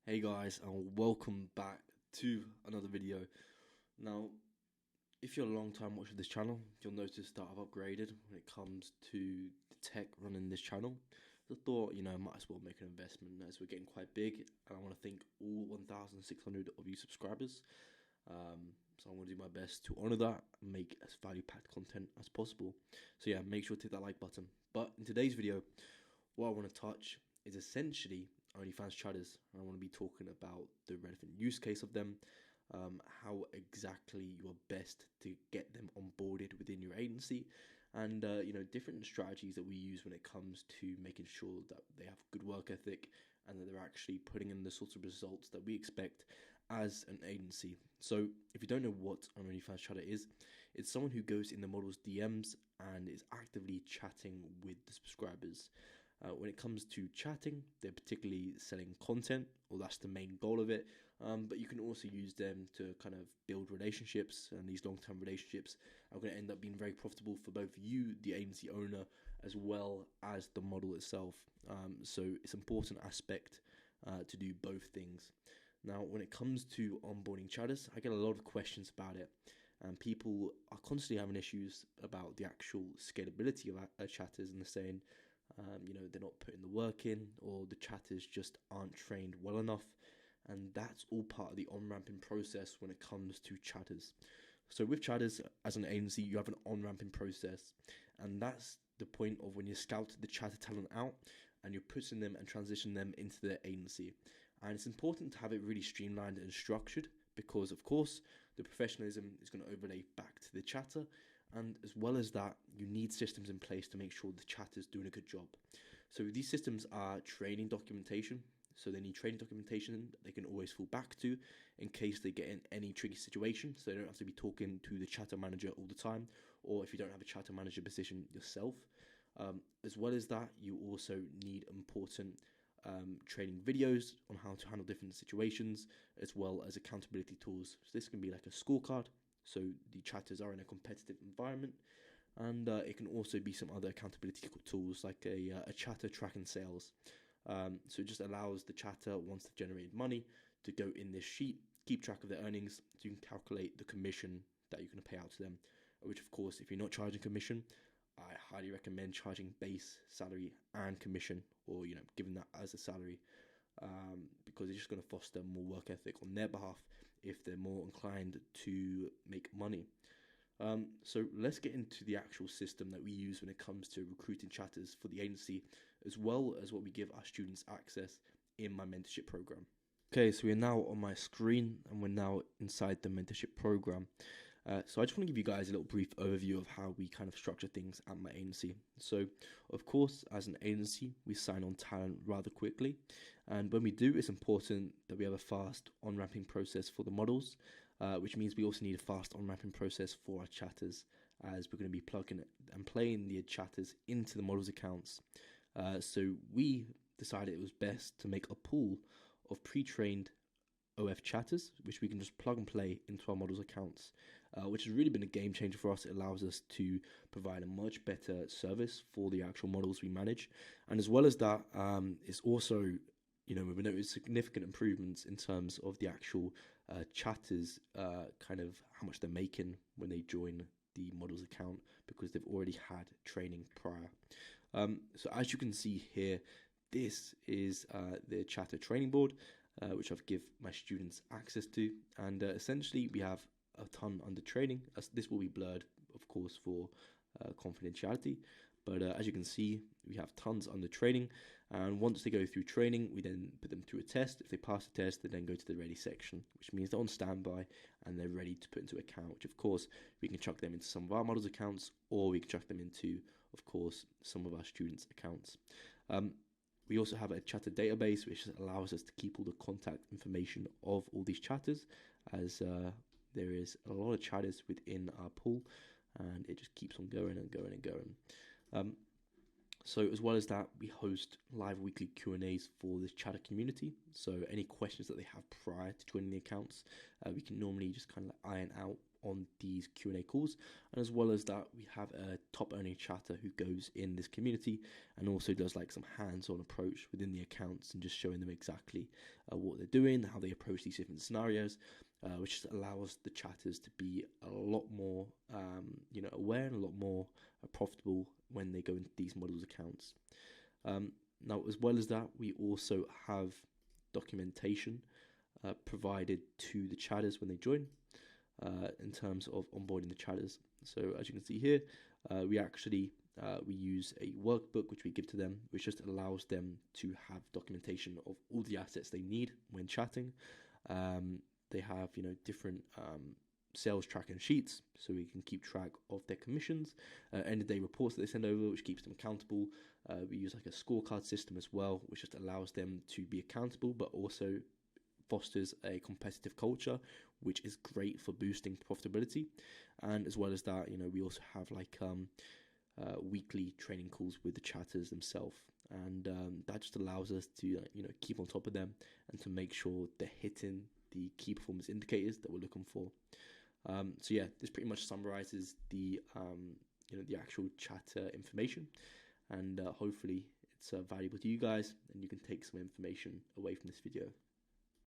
Hey guys, and welcome back to another video. Now, if you're a long time watcher of this channel, you'll notice that I've upgraded when it comes to the tech running this channel. So I thought, I might as well make an investment as we're getting quite big, and I want to thank all 1,600 of you subscribers. So I'm going to do my best to honor that and make as value-packed content as possible. So yeah, make sure to hit that like button. But in today's video, what I want to touch is essentially OnlyFans chatters. I want to be talking about the relevant use case of them, how exactly you are best to get them onboarded within your agency, and different strategies that we use when it comes to making sure that they have good work ethic and that they're actually putting in the sorts of results that we expect as an agency. So if you don't know what an OnlyFans chatter is, it's someone who goes in the model's DMs and is actively chatting with the subscribers. When it comes to chatting, they're particularly selling content, or that's the main goal of it. But you can also use them to kind of build relationships, and these long-term relationships are going to end up being very profitable for both you, the agency owner, as well as the model itself. So it's an important aspect to do both things. Now, when it comes to onboarding chatters, I get a lot of questions about it, and people are constantly having issues about the actual scalability of chatters, and they're saying, they're not putting the work in, or the chatters just aren't trained well enough, and that's all part of the on-ramping process when it comes to chatters. So with chatters, as an agency, you have an on-ramping process, and that's the point of when you scout the chatter talent out and you're putting them and transition them into the agency. And it's important to have it really streamlined and structured because, of course, the professionalism is going to overlay back to the chatter. And as well as that, you need systems in place to make sure the chatter is doing a good job. So these systems are training documentation. So they need training documentation that they can always fall back to in case they get in any tricky situation. So they don't have to be talking to the chatter manager all the time, or if you don't have a chatter manager position yourself. As well as that, you also need important training videos on how to handle different situations, as well as accountability tools. So this can be like a scorecard. So the chatters are in a competitive environment, and it can also be some other accountability tools like a chatter tracking sales. So it just allows the chatter, once they've generated money, to go in this sheet, keep track of their earnings, so you can calculate the commission that you're going to pay out to them, which of course, if you're not charging commission, I highly recommend charging base salary and commission, or giving that as a salary, because it's just going to foster more work ethic on their behalf if they're more inclined to make money. So let's get into the actual system that we use when it comes to recruiting chatters for the agency, as well as what we give our students access in my mentorship program. Okay, so we're now on my screen and we're now inside the mentorship program. So I just want to give you guys a little brief overview of how we kind of structure things at my agency. So, of course, as an agency, we sign on talent rather quickly. And when we do, it's important that we have a fast on-ramping process for the models, which means we also need a fast on-ramping process for our chatters, as we're going to be plugging and playing the chatters into the models' accounts. So we decided it was best to make a pool of pre-trained OF chatters, which we can just plug and play into our models' accounts, which has really been a game changer for us. It allows us to provide a much better service for the actual models we manage. And as well as that, it's also, we've noticed significant improvements in terms of the actual chatters, kind of how much they're making when they join the models account, because they've already had training prior. So as you can see here, this is the chatter training board, which I've give my students access to, and essentially we have a ton under training. This will be blurred, of course, for confidentiality, but as you can see, we have tons under training, and once they go through training, we then put them through a test. If they pass the test, they then go to the ready section, which means they're on standby and they're ready to put into account, which of course we can chuck them into some of our models accounts, or we can chuck them into, of course, some of our students accounts. We also have a chatter database, which allows us to keep all the contact information of all these chatters, as there is a lot of chatters within our pool, and it just keeps on going and going and going. So as well as that, we host live weekly Q&As for this chatter community. So any questions that they have prior to joining the accounts, we can normally just kind of iron out on these Q&A calls. And as well as that, we have a top earning chatter who goes in this community and also does like some hands-on approach within the accounts and just showing them exactly what they're doing, how they approach these different scenarios, which just allows the chatters to be a lot more aware and a lot more profitable when they go into these models accounts. Now, as well as that, we also have documentation provided to the chatters when they join in terms of onboarding the chatters. So as you can see here, we use a workbook which we give to them, which just allows them to have documentation of all the assets they need when chatting. They have different sales tracking sheets, so we can keep track of their commissions, end of day reports that they send over, which keeps them accountable. We use like a scorecard system as well, which just allows them to be accountable, but also fosters a competitive culture, which is great for boosting profitability. And as well as that, we also have like weekly training calls with the chatters themselves, and that just allows us to keep on top of them and to make sure they're hitting the key performance indicators that we're looking for. So yeah, this pretty much summarizes the the actual chatter information, and hopefully it's valuable to you guys and you can take some information away from this video.